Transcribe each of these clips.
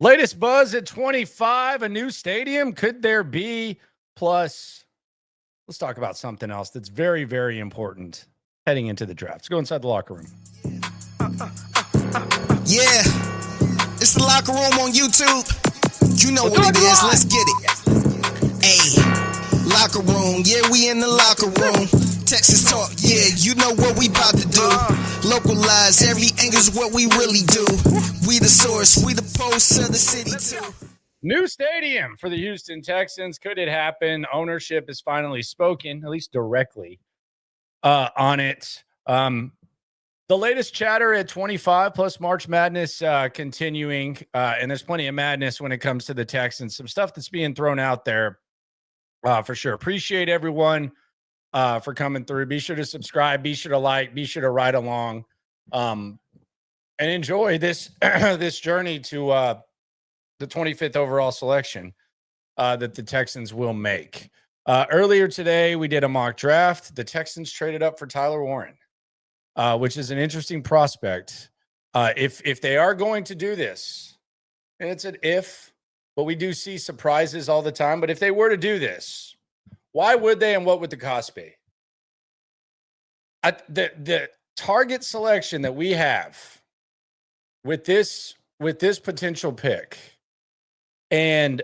Latest buzz at 25, a new stadium. Could there be? Plus, let's talk about something else that's very, very important heading into the draft. Let's go inside the locker room. Yeah, it's the locker room on YouTube. You know what it is. Let's get it. Hey, locker room. Yeah, we in the locker room. Texas talk. Yeah, you know what we about to do. Localize every angle's what we really do. We the source. We the pulse of the city too. New stadium for the Houston Texans. Could it happen? Ownership has finally spoken, at least directly, on it. The latest chatter at 25 plus March Madness continuing, and there's plenty of madness when it comes to the Texans. Some stuff that's being thrown out there for sure. Appreciate everyone for coming through. Be sure to subscribe. Be sure to like. Be sure to ride along and enjoy this this journey to the 25th overall selection that the Texans will make. Earlier today, we did a mock draft. The Texans traded up for Tyler Warren. Which is an interesting prospect. If they are going to do this, and it's an if, but we do see surprises all the time. But if they were to do this, why would they, and what would the cost be? The target selection that we have with this potential pick, and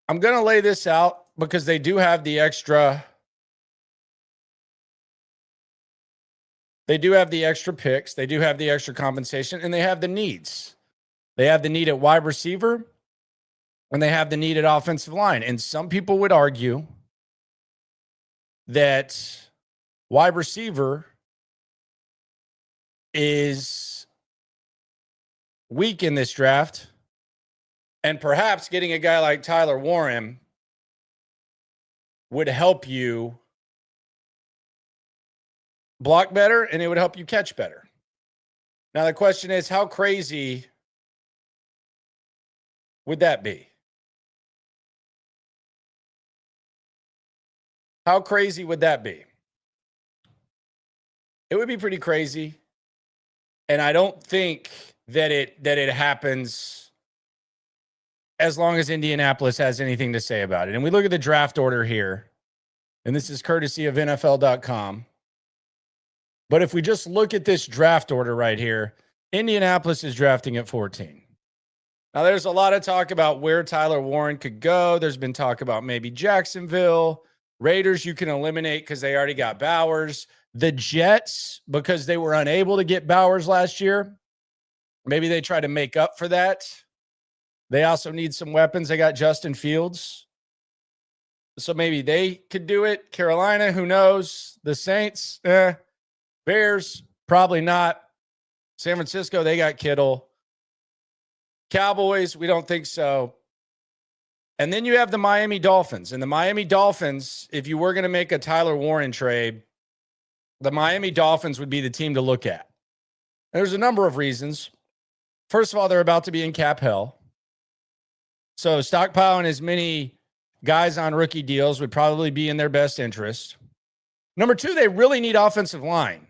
I'm going to lay this out because they do have the extra. They do have the extra picks. They do have the extra compensation, and they have the needs. They have the need at wide receiver, and they have the need at offensive line. And some people would argue that wide receiver is weak in this draft, and perhaps getting a guy like Tyler Warren would help you block better, and it would help you catch better. Now, the question is, how crazy would that be? How crazy would that be? It would be pretty crazy, and I don't think that it happens as long as Indianapolis has anything to say about it. And we look at the draft order here, and this is courtesy of NFL.com. But if we just look at this draft order right here, Indianapolis is drafting at 14. Now, there's a lot of talk about where Tyler Warren could go. There's been talk about maybe Jacksonville. Raiders, you can eliminate because they already got Bowers. The Jets, because they were unable to get Bowers last year, maybe they try to make up for that. They also need some weapons. They got Justin Fields. So maybe they could do it. Carolina, who knows? The Saints, Bears, probably not. San Francisco, they got Kittle. Cowboys, we don't think so. And then you have the Miami Dolphins. And the Miami Dolphins, if you were going to make a Tyler Warren trade, the Miami Dolphins would be the team to look at. There's a number of reasons. First of all, they're about to be in cap hell. So stockpiling as many guys on rookie deals would probably be in their best interest. Number two, they really need offensive line.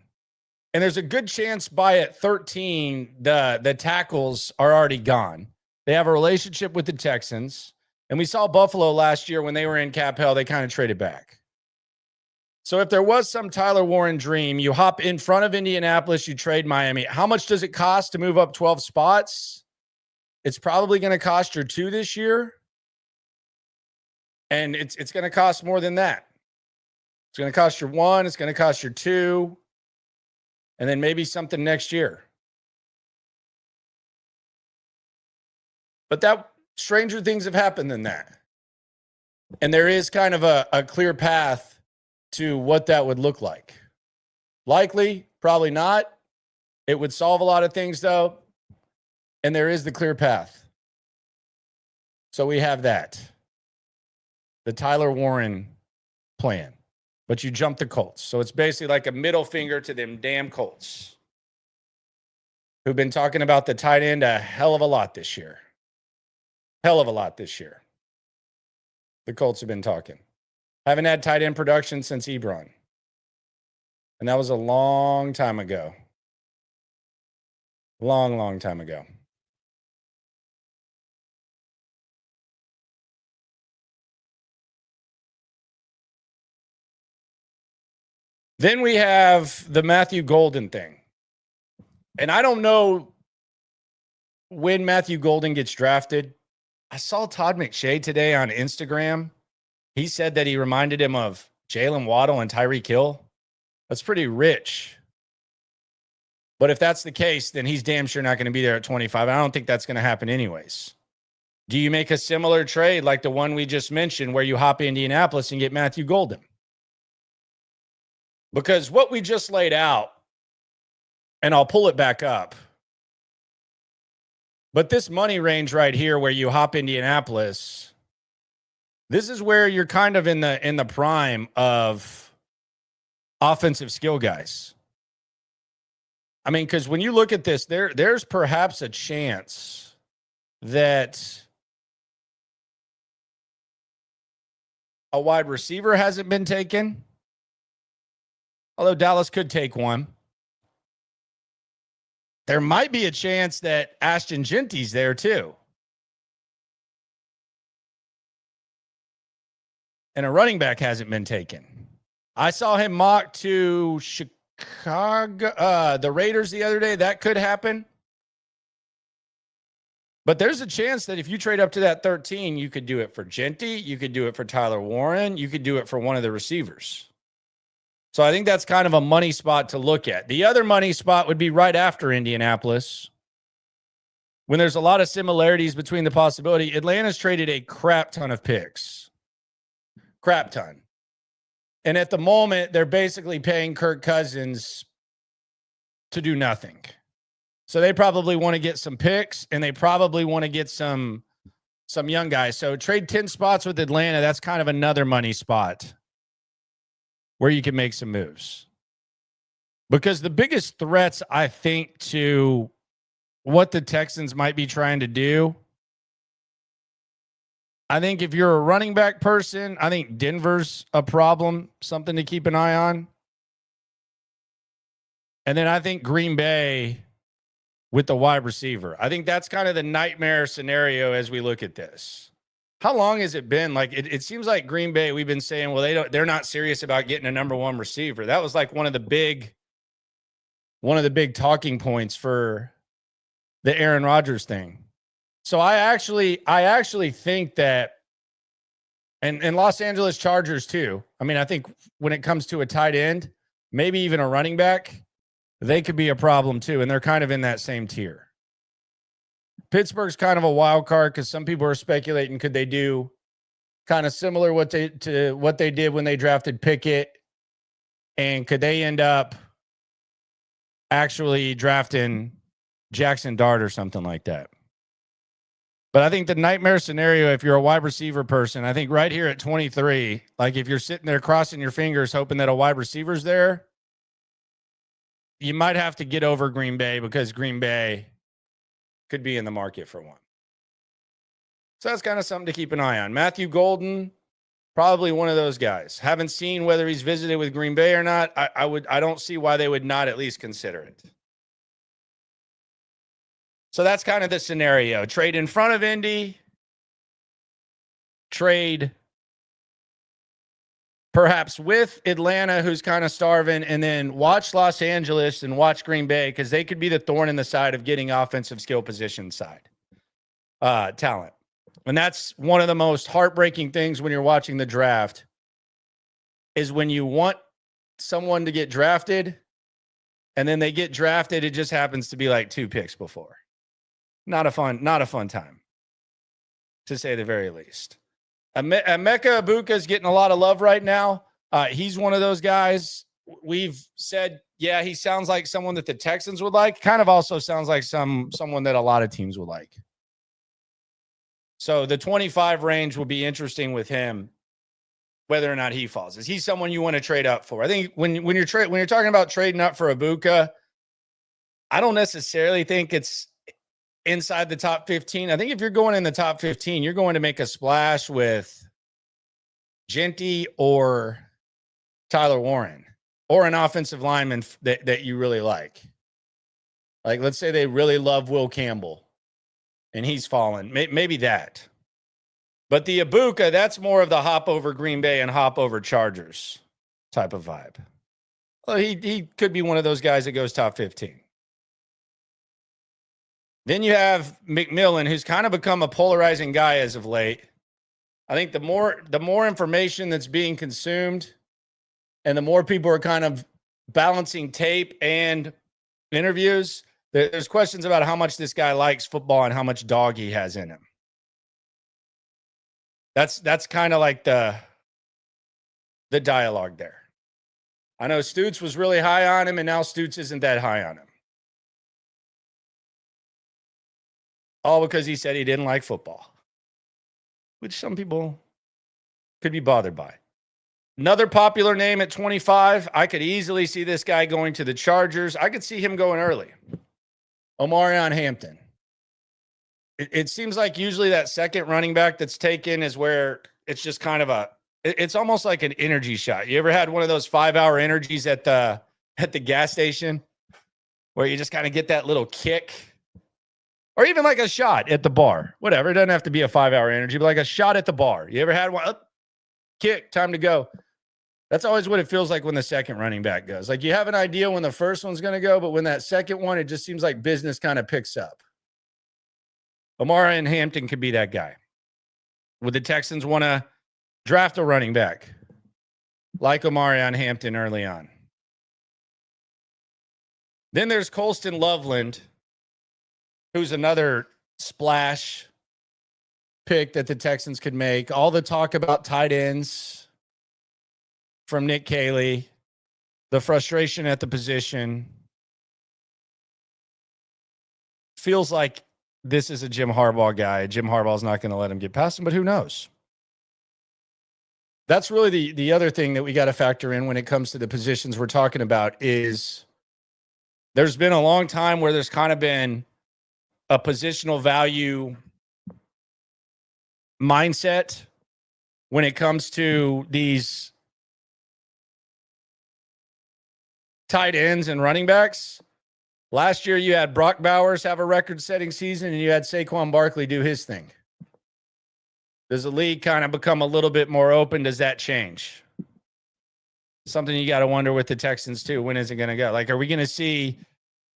And there's a good chance by at 13, the tackles are already gone. They have a relationship with the Texans. And we saw Buffalo last year when they were in cap hell, they kind of traded back. So if there was some Tyler Warren dream, you hop in front of Indianapolis, you trade Miami. How much does it cost to move up 12 spots? It's probably going to cost you 2 this year. And it's going to cost more than that. It's going to cost you 1. It's going to cost you 2. And then maybe something next year. But that stranger things have happened than that. And there is kind of a clear path to what that would look like. Likely, probably not. It would solve a lot of things, though. And there is the clear path. So we have that. The Tyler Warren plan. But you jump the Colts. So it's basically like a middle finger to them damn Colts, who've been talking about the tight end a hell of a lot this year. Hell of a lot this year. The Colts have been talking. Haven't had tight end production since Ebron. And that was a long time ago. Long time ago. Then we have the Matthew Golden thing. And I don't know when Matthew Golden gets drafted. I saw Todd McShay today on Instagram. He said that he reminded him of Jalen Waddle and Tyreek Hill. That's pretty rich. But if that's the case, then he's damn sure not going to be there at 25. I don't think that's going to happen anyways. Do you make a similar trade like the one we just mentioned where you hop Indianapolis and get Matthew Golden? Because what we just laid out, and I'll pull it back up, but this money range right here where you hop Indianapolis, this is where you're kind of in the prime of offensive skill guys. I mean, because when you look at this, there's perhaps a chance that a wide receiver hasn't been taken, although Dallas could take one. There might be a chance that Ashton Genty's there too. And a running back hasn't been taken. I saw him mocked to Chicago, the Raiders the other day. That could happen. But there's a chance that if you trade up to that 13, you could do it for Genty. You could do it for Tyler Warren. You could do it for one of the receivers. So I think that's kind of a money spot to look at. The other money spot would be right after Indianapolis, when there's a lot of similarities between the possibility. Atlanta's traded a crap ton of picks. Crap ton. And at the moment, they're basically paying Kirk Cousins to do nothing. So they probably want to get some picks, and they probably want to get some young guys. So trade 10 spots with Atlanta. That's kind of another money spot where you can make some moves. Because the biggest threats, I think, to what the Texans might be trying to do, I think if you're a running back person, I think Denver's a problem, something to keep an eye on. And then I think Green Bay with the wide receiver. I think that's kind of the nightmare scenario as we look at this. How long has it been? Like it seems like Green Bay, we've been saying, well, they're not serious about getting a number one receiver. That was like one of the big talking points for the Aaron Rodgers thing. So I actually think that, and Los Angeles Chargers too. I mean, I think when it comes to a tight end, maybe even a running back, they could be a problem too. And they're kind of in that same tier. Pittsburgh's kind of a wild card because some people are speculating, could they do kind of similar to what they did when they drafted Pickett? And could they end up actually drafting Jackson Dart or something like that? But I think the nightmare scenario, if you're a wide receiver person, I think right here at 23, like if you're sitting there crossing your fingers hoping that a wide receiver's there, you might have to get over Green Bay because Green Bay could be in the market for one. So that's kind of something to keep an eye on. Matthew Golden, probably one of those guys. Haven't seen whether he's visited with Green Bay or not. I don't see why they would not at least consider it. So that's kind of the scenario. Trade in front of Indy. Trade perhaps with Atlanta, who's kind of starving, and then watch Los Angeles and watch Green Bay because they could be the thorn in the side of getting offensive skill position side talent. And that's one of the most heartbreaking things when you're watching the draft is when you want someone to get drafted and then they get drafted. It just happens to be like 2 picks before. Not a fun time, to say the very least. Emeka Egbuka is getting a lot of love right now. He's one of those guys. We've said, yeah, he sounds like someone that the Texans would like. Kind of also sounds like someone that a lot of teams would like. So the 25 range will be interesting with him, whether or not he falls. Is he someone you want to trade up for? I think when you're talking about trading up for Egbuka, I don't necessarily think it's inside the top 15. I think if you're going in the top 15, you're going to make a splash with Genty or Tyler Warren or an offensive lineman that you really like. Like, let's say they really love Will Campbell and he's fallen. Maybe that. But the Egbuka, that's more of the hop over Green Bay and hop over Chargers type of vibe. Well, he could be one of those guys that goes top 15. Then you have McMillan, who's kind of become a polarizing guy as of late. I think the more information that's being consumed and the more people are kind of balancing tape and interviews, there's questions about how much this guy likes football and how much dog he has in him. That's kind of like the dialogue there. I know Stutes was really high on him, and now Stutes isn't that high on him. All because he said he didn't like football, which some people could be bothered by. Another popular name at 25. I could easily see this guy going to the Chargers. I could see him going early. Omarion Hampton. It seems like usually that second running back that's taken is where it's just kind of it's almost like an energy shot. You ever had one of those 5-hour energies at the gas station where you just kind of get that little kick? Or even like a shot at the bar. Whatever. It doesn't have to be a 5-hour energy, but like a shot at the bar. You ever had one? Kick, time to go. That's always what it feels like when the second running back goes. Like you have an idea when the first one's going to go, but when that second one, it just seems like business kind of picks up. Omarion Hampton could be that guy. Would the Texans want to draft a running back like Omarion Hampton early on? Then there's Colston Loveland, who's another splash pick that the Texans could make. All the talk about tight ends from Nick Caley, the frustration at the position. Feels like this is a Jim Harbaugh guy. Jim Harbaugh's not going to let him get past him, but who knows? That's really the other thing that we got to factor in when it comes to the positions we're talking about is there's been a long time where there's kind of been a positional value mindset when it comes to these tight ends and running backs. Last year, you had Brock Bowers have a record-setting season, and you had Saquon Barkley do his thing. Does the league kind of become a little bit more open? Does that change? Something you got to wonder with the Texans, too. When is it going to go? Like, are we going to see,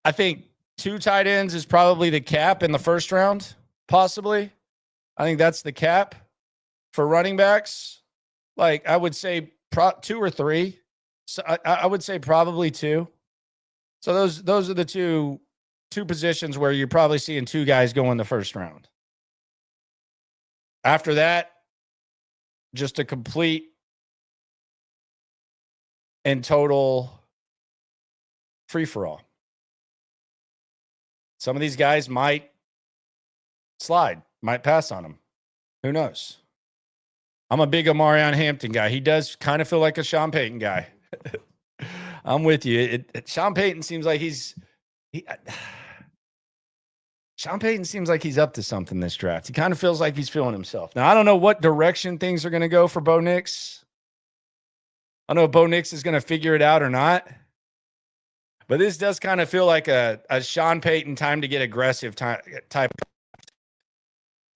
I think, 2 tight ends is probably the cap in the first round, possibly. I think that's the cap for running backs. Like, I would say 2 or 3. So I would say probably 2. So those are the two positions where you're probably seeing 2 guys go in the first round. After that, just a complete and total free-for-all. Some of these guys might slide, might pass on them. Who knows? I'm a big Omarion Hampton guy. He does kind of feel like a Sean Payton guy. I'm with you. Sean Payton seems like Sean Payton seems like he's up to something this draft. He kind of feels like he's feeling himself. Now, I don't know what direction things are going to go for Bo Nix. I don't know if Bo Nix is going to figure it out or not. But this does kind of feel like a Sean Payton time to get aggressive type.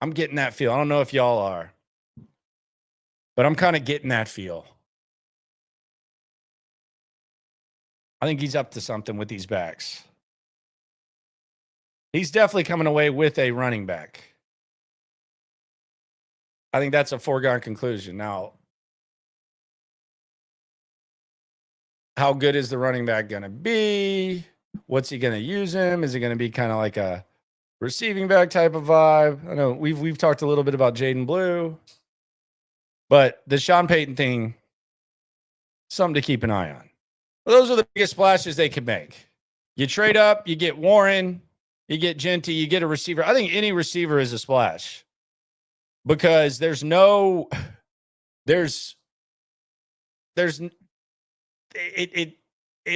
I'm getting that feel. I don't know if y'all are. But I'm kind of getting that feel. I think he's up to something with these backs. He's definitely coming away with a running back. I think that's a foregone conclusion. Now, how good is the running back going to be? What's he going to use him? Is it going to be kind of like a receiving back type of vibe? I know we've talked a little bit about Jaden Blue, but the Sean Payton thing, something to keep an eye on. Well, those are the biggest splashes they could make. You trade up, you get Warren, you get Genty, you get a receiver. I think any receiver is a splash because it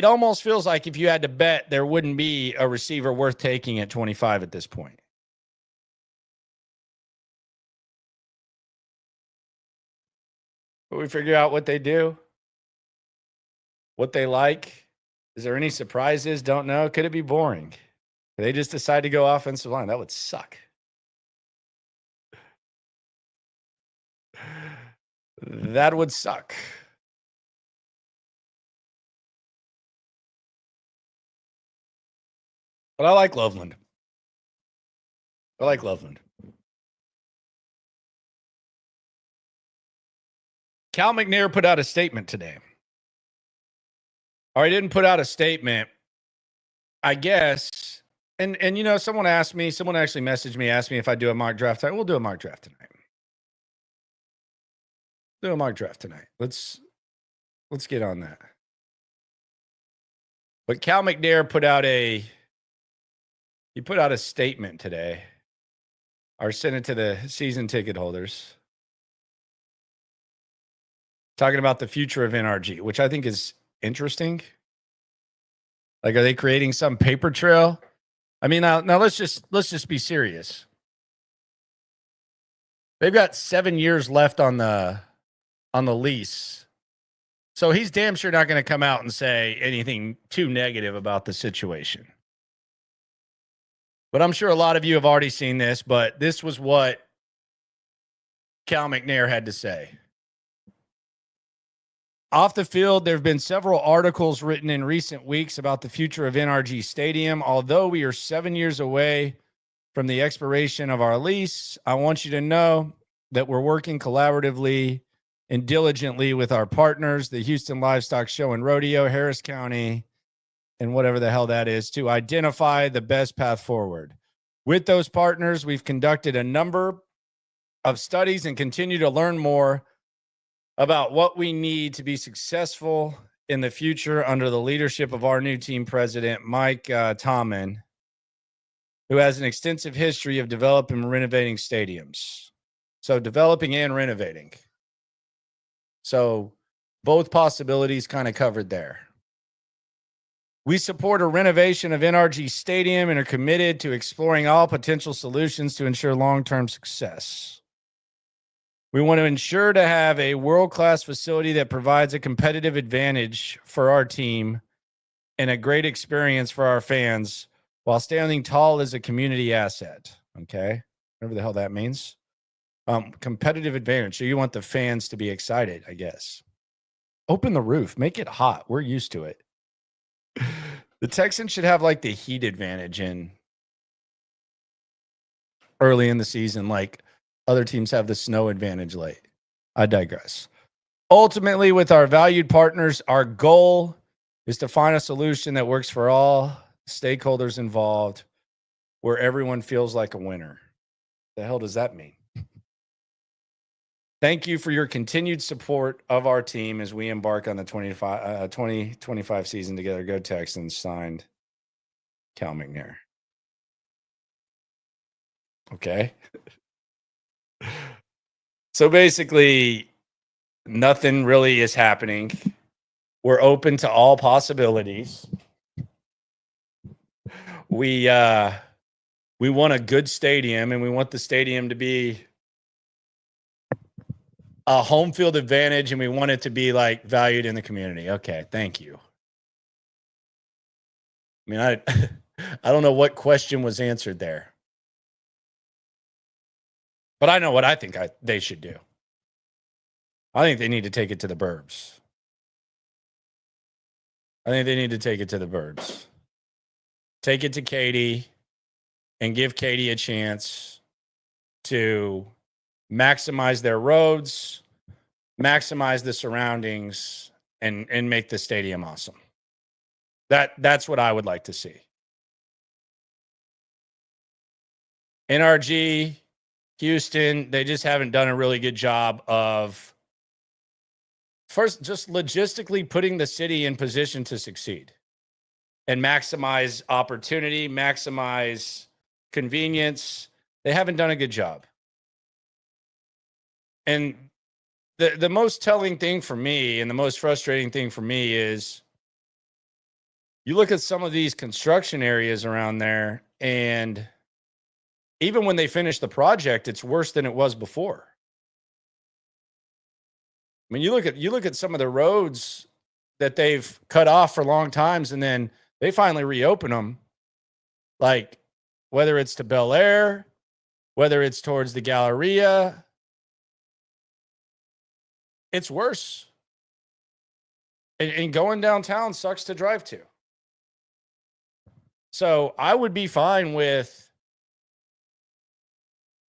almost feels like if you had to bet, there wouldn't be a receiver worth taking at 25 at this point. But we figure out what they do, what they like. Is there any surprises? Don't know. Could it be boring? They just decide to go offensive line. That would suck. That would suck. But I like Loveland. I like Loveland. Cal McNair put out a statement today. Or he didn't put out a statement, I guess. And someone asked me, someone actually messaged me, asked me if I do a mock draft tonight. We'll do a mock draft tonight. Do a mock draft tonight. Let's get on that. But Cal McNair put out a statement today. Or sent it to the season ticket holders. Talking about the future of NRG, which I think is interesting. Like, are they creating some paper trail? I mean, now let's just be serious. They've got 7 years left on the lease. So he's damn sure not going to come out and say anything too negative about the situation. But I'm sure a lot of you have already seen this, but this was what Cal McNair had to say. Off the field, there have been several articles written in recent weeks about the future of NRG Stadium. Although we are 7 years away from the expiration of our lease, I want you to know that we're working collaboratively and diligently with our partners, the Houston Livestock Show and Rodeo, Harris County, and whatever the hell that is, to identify the best path forward. With those partners, we've conducted a number of studies and continue to learn more about what we need to be successful in the future under the leadership of our new team president, Mike Tomlin, who has an extensive history of developing and renovating stadiums. So developing and renovating. So both possibilities kind of covered there. We support a renovation of NRG Stadium and are committed to exploring all potential solutions to ensure long-term success. We want to ensure to have a world-class facility that provides a competitive advantage for our team and a great experience for our fans while standing tall as a community asset. Okay? Whatever the hell that means. Competitive advantage. So you want the fans to be excited, I guess. Open the roof. Make it hot. We're used to it. The Texans should have like the heat advantage in early in the season, like other teams have the snow advantage late. I digress. Ultimately, with our valued partners, our goal is to find a solution that works for all stakeholders involved, where everyone feels like a winner. The hell does that mean? Thank you for your continued support of our team as we embark on the 2025 season together. Go Texans. Signed, Cal McNair. Okay. So basically, nothing really is happening. We're open to all possibilities. We want a good stadium, and we want the stadium to be a home field advantage, and we want it to be like valued in the community. Okay, thank you. I mean, I don't know what question was answered there, but I know what I think they should do. I think they need to take it to the burbs. Take it to Katie and give Katie a chance to maximize their roads, maximize the surroundings, and make the stadium awesome. That's what I would like to see. NRG, Houston, they just haven't done a really good job of first just logistically putting the city in position to succeed and maximize opportunity, maximize convenience. They haven't done a good job. And the most telling thing for me and the most frustrating thing for me is you look at some of these construction areas around there, and even when they finish the project, it's worse than it was before. I mean, you look at some of the roads that they've cut off for long times, and then they finally reopen them. Like whether it's to Bel Air, whether it's towards the Galleria, it's worse. And going downtown sucks to drive to. So I would be fine with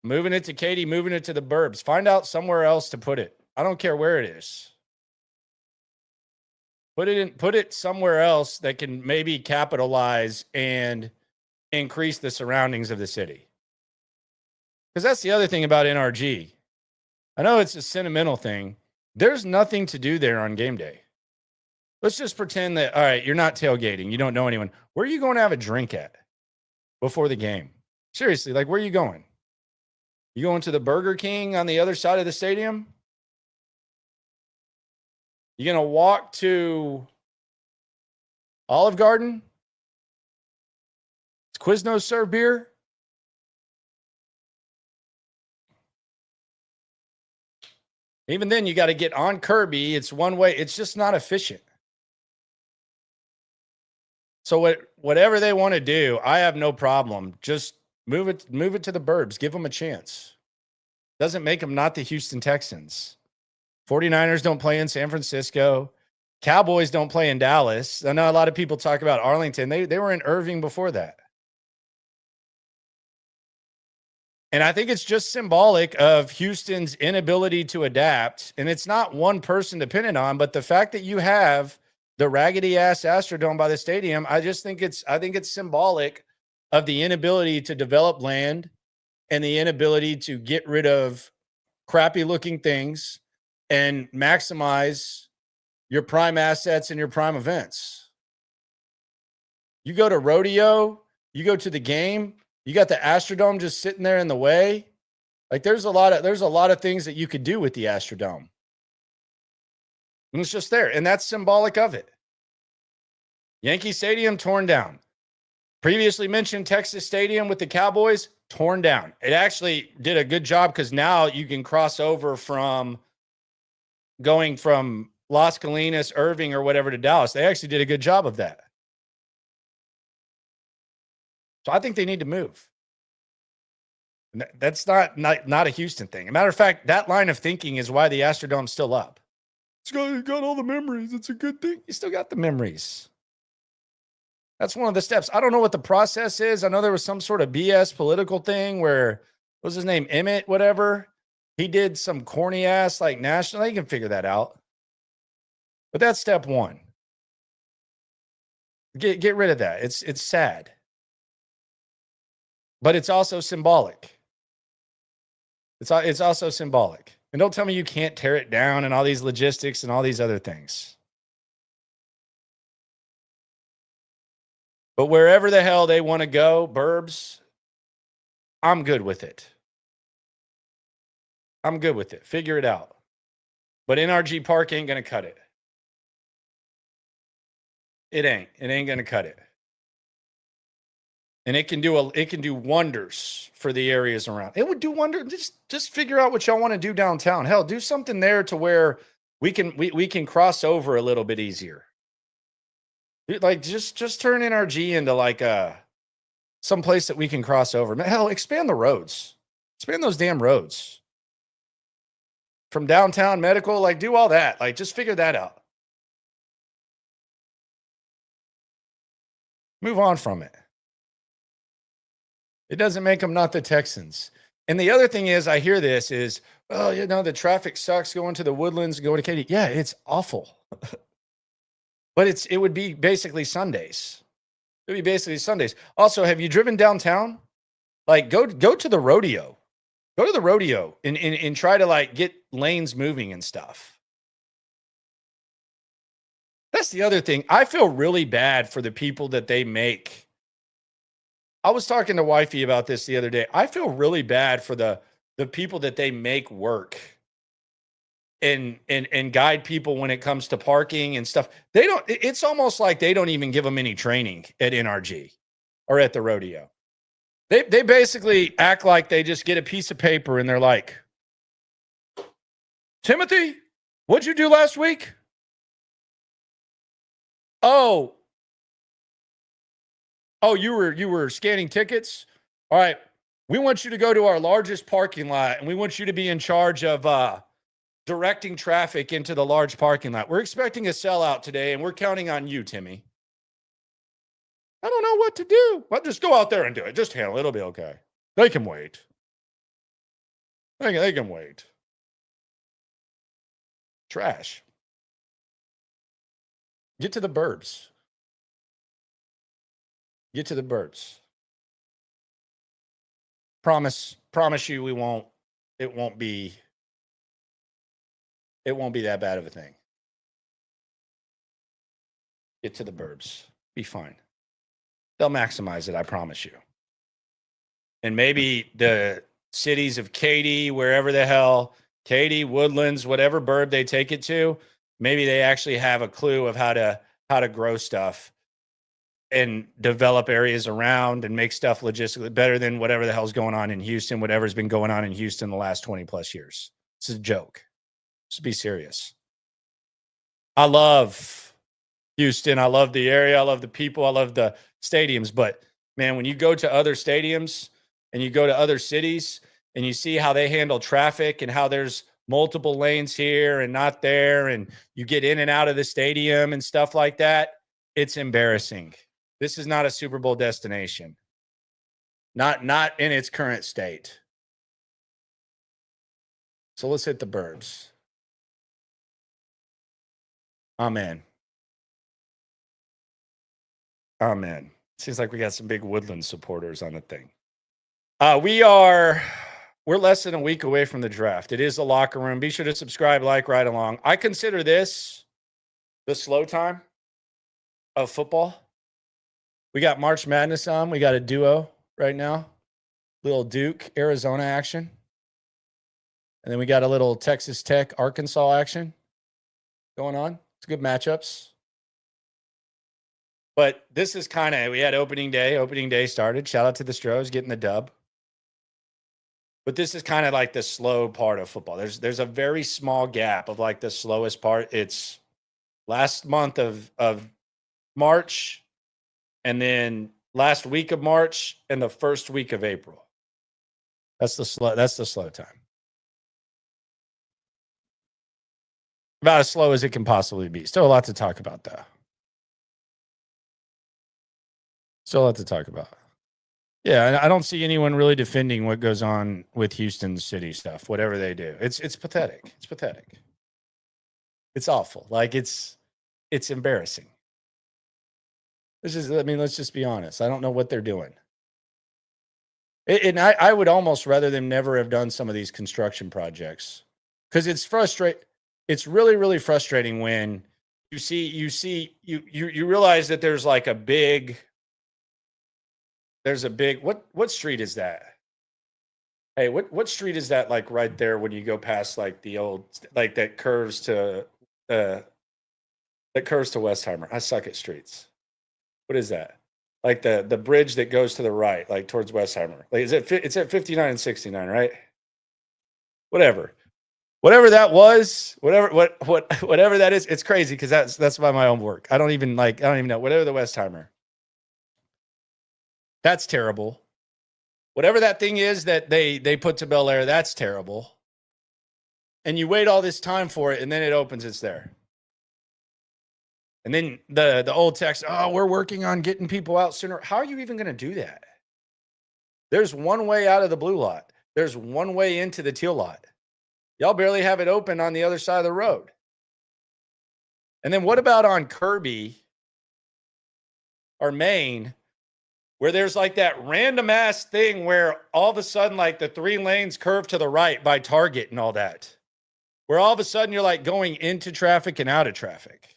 moving it to Katy, moving it to the burbs. Find out somewhere else to put it. I don't care where it is. Put it somewhere else that can maybe capitalize and increase the surroundings of the city. Because that's the other thing about NRG. I know it's a sentimental thing. There's nothing to do there on game day. Let's just pretend that, all right, you're not tailgating. You don't know anyone. Where are you going to have a drink at before the game? Seriously, like, where are you going? You going to the Burger King on the other side of the stadium? You going to walk to Olive Garden? Does Quiznos serve beer? Even then, you got to get on Kirby. It's one way. It's just not efficient. So whatever they want to do, I have no problem. Just move it to the burbs. Give them a chance. Doesn't make them not the Houston Texans. 49ers don't play in San Francisco. Cowboys don't play in Dallas. I know a lot of people talk about Arlington. They were in Irving before that. And I think it's just symbolic of Houston's inability to adapt. And it's not one person dependent on, but the fact that you have the raggedy ass Astrodome by the stadium, I think it's symbolic of the inability to develop land and the inability to get rid of crappy looking things and maximize your prime assets and your prime events. You go to rodeo, you go to the game, you got the Astrodome just sitting there in the way. Like there's a lot of things that you could do with the Astrodome. And it's just there. And that's symbolic of it. Yankee Stadium torn down. Previously mentioned Texas Stadium with the Cowboys torn down. It actually did a good job because now you can cross over from going from Las Colinas, Irving, or whatever to Dallas. They actually did a good job of that. So I think they need to move. That's not a Houston thing. As a matter of fact, that line of thinking is why the Astrodome's still up. It's got all the memories. It's a good thing. You still got the memories. That's one of the steps. I don't know what the process is. I know there was some sort of BS political thing where, what was his name? Emmett, whatever. He did some corny ass like national. They can figure that out. But that's step one. Get rid of that. It's sad. But it's also symbolic. It's also symbolic. And don't tell me you can't tear it down and all these logistics and all these other things. But wherever the hell they want to go, burbs, I'm good with it. I'm good with it. Figure it out. But NRG Park ain't going to cut it. It ain't. It ain't going to cut it. And it can do wonders for the areas around. It would do wonders. Just figure out what y'all want to do downtown. Hell, do something there to where we can cross over a little bit easier. Like just turn NRG into like some place that we can cross over. Hell, expand the roads. Expand those damn roads. From downtown medical, like do all that. Like just figure that out. Move on from it. It doesn't make them not the Texans. And the other thing is, I hear this is, oh, you know, the traffic sucks going to the Woodlands, going to Katy. Yeah, it's awful. But it would be basically Sundays. It would be basically Sundays. Also, have you driven downtown? Like, go to the rodeo. Go to the rodeo and try to, like, get lanes moving and stuff. That's the other thing. I feel really bad for the people that they make. I was talking to Wifey about this the other day. I feel really bad for the people that they make work and guide people when it comes to parking and stuff. It's almost like they don't even give them any training at NRG or at the rodeo. They basically act like they just get a piece of paper and they're like, Timothy, what'd you do last week? Oh, you were scanning tickets? All right. We want you to go to our largest parking lot, and we want you to be in charge of directing traffic into the large parking lot. We're expecting a sellout today, and we're counting on you, Timmy. I don't know what to do. Well, just go out there and do it. Just handle it. It'll be okay. They can wait. They can wait. Trash. Get to the burbs. Get to the burbs. Promise you it won't be that bad of a thing. Get to the burbs. Be fine. They'll maximize it, I promise you. And maybe the cities of Katy, wherever the hell, Katy, Woodlands, whatever burb they take it to, maybe they actually have a clue of how to grow stuff and develop areas around and make stuff logistically better than whatever the hell's going on in Houston, whatever's been going on in Houston the last 20 plus years. This is a joke. Let's be serious. I love Houston. I love the area. I love the people. I love the stadiums. But man, when you go to other stadiums and you go to other cities and you see how they handle traffic and how there's multiple lanes here and not there, and you get in and out of the stadium and stuff like that, it's embarrassing. This is not a Super Bowl destination. Not in its current state. So let's hit the burbs. Amen. Amen. Seems like we got some big Woodland supporters on the thing. We're less than a week away from the draft. It is the locker room. Be sure to subscribe, like, right along. I consider this the slow time of football. We got March Madness on. We got a duo right now. Little Duke, Arizona action. And then we got a little Texas Tech, Arkansas action going on. It's good matchups. But this is kind of, we had opening day. Opening day started. Shout out to the Stros getting the dub. But this is kind of like the slow part of football. There's a very small gap of like the slowest part. It's last month of March, and then last week of March, and the first week of April. That's the slow time. About as slow as it can possibly be. Still a lot to talk about, though. Still a lot to talk about. Yeah, I don't see anyone really defending what goes on with Houston City stuff, whatever they do. It's pathetic. It's pathetic. It's awful. Like it's embarrassing. Let's just be honest. I don't know what they're doing. And I would almost rather them never have done some of these construction projects, because it's frustrating. It's really, really frustrating when you realize that there's like a big. There's a big, what street is that? Hey, what street is that, like right there when you go past like the old, like that curves to Westheimer? I suck at streets. What is that? Like the bridge that goes to the right, like towards Westheimer. Like it's at 59 and 69, right? Whatever that was, whatever that is, it's crazy because that's by my own work. I don't even know. Whatever the Westheimer. That's terrible. Whatever that thing is that they put to Bel Air, that's terrible. And you wait all this time for it, and then it opens, it's there. And then the old text, oh, we're working on getting people out sooner. How are you even going to do that? There's one way out of the blue lot. There's one way into the teal lot. Y'all barely have it open on the other side of the road. And then what about on Kirby or Maine, where there's like that random ass thing where all of a sudden, like the 3 lanes curve to the right by Target and all that, where all of a sudden you're like going into traffic and out of traffic.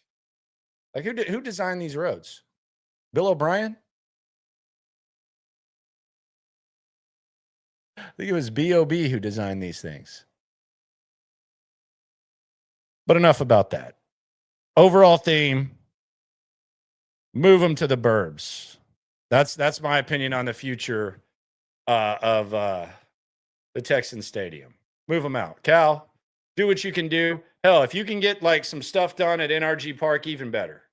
Like who designed these roads? Bill O'Brien? I think it was B.O.B. who designed these things. But enough about that. Overall theme, move them to the burbs. That's my opinion on the future of the Texans stadium. Move them out. Cal, do what you can do. Hell, if you can get like some stuff done at NRG Park, even better.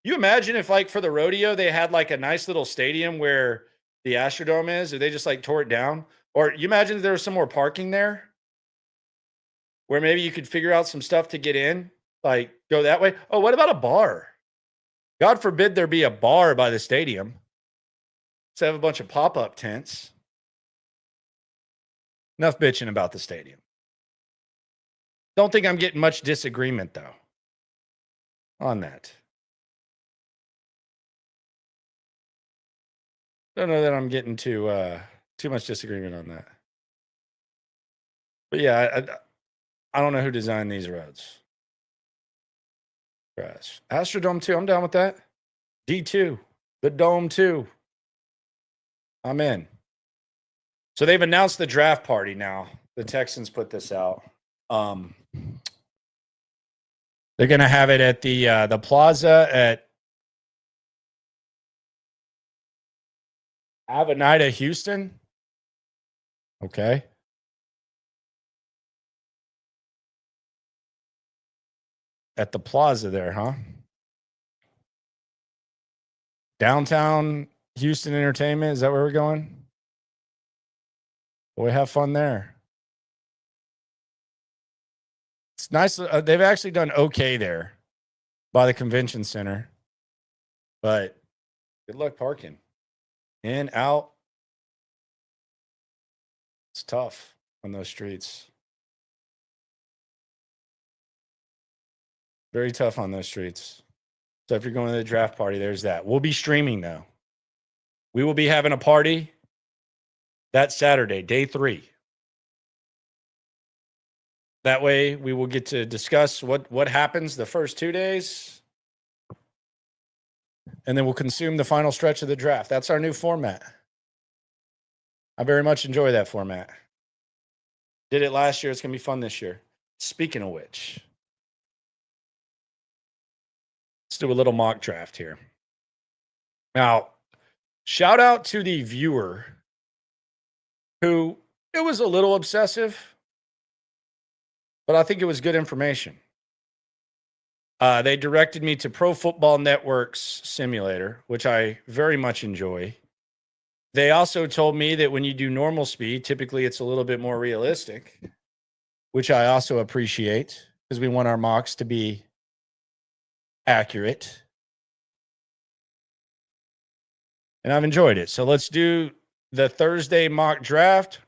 You imagine if like for the rodeo, they had like a nice little stadium where the Astrodome is, or they just like tore it down? Or you imagine if there was some more parking there where maybe you could figure out some stuff to get in, like go that way. Oh, what about a bar? God forbid there be a bar by the stadium. Let's have a bunch of pop-up tents. Enough bitching about the stadium. Don't think I'm getting much disagreement, though, on that. Don't know that I'm getting too much disagreement on that. But yeah, I don't know who designed these roads. Crash. Astrodome 2, I'm down with that. D2, the Dome 2. I'm in. So they've announced the draft party now. The Texans put this out. They're going to have it at the plaza at Avenida, Houston. Okay. At the plaza there, huh? Downtown Houston Entertainment. Is that where we're going? Boy, have fun there. It's nice. They've actually done okay there by the convention center. But good luck parking. In, out. It's tough on those streets. Very tough on those streets. So if you're going to the draft party, there's that. We'll be streaming, though. We will be having a party that Saturday, day 3. That way, we will get to discuss what happens the first 2 days. And then we'll consume the final stretch of the draft. That's our new format. I very much enjoy that format. Did it last year. It's going to be fun this year. Speaking of which, let's do a little mock draft here. Now, shout out to the viewer who, it was a little obsessive, but I think it was good information. They directed me to Pro Football Network's simulator, which I very much enjoy. They also told me that when you do normal speed, typically it's a little bit more realistic, which I also appreciate because we want our mocks to be accurate. And I've enjoyed it. So let's do the Thursday mock draft.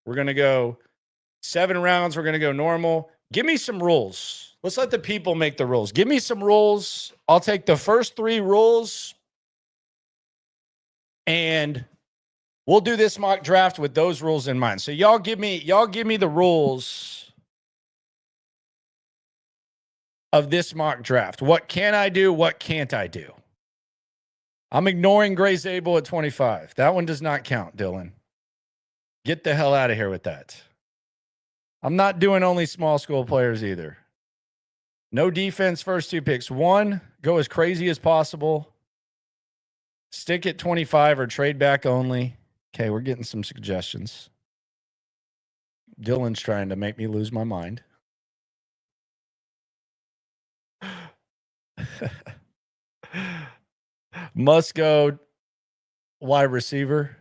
We're going to go 7 rounds. We're going to go normal. Give me some rules. Let's let the people make the rules. Give me some rules. I'll take the first 3 rules and we'll do this mock draft with those rules in mind. So y'all give me the rules of this mock draft. What can I do? What can't I do? I'm ignoring Gray Zabel at 25. That one does not count, Dylan. Get the hell out of here with that. I'm not doing only small school players either. No defense, first 2 picks. 1, go as crazy as possible. Stick at 25 or trade back only. Okay, we're getting some suggestions. Dylan's trying to make me lose my mind. Must go wide receiver.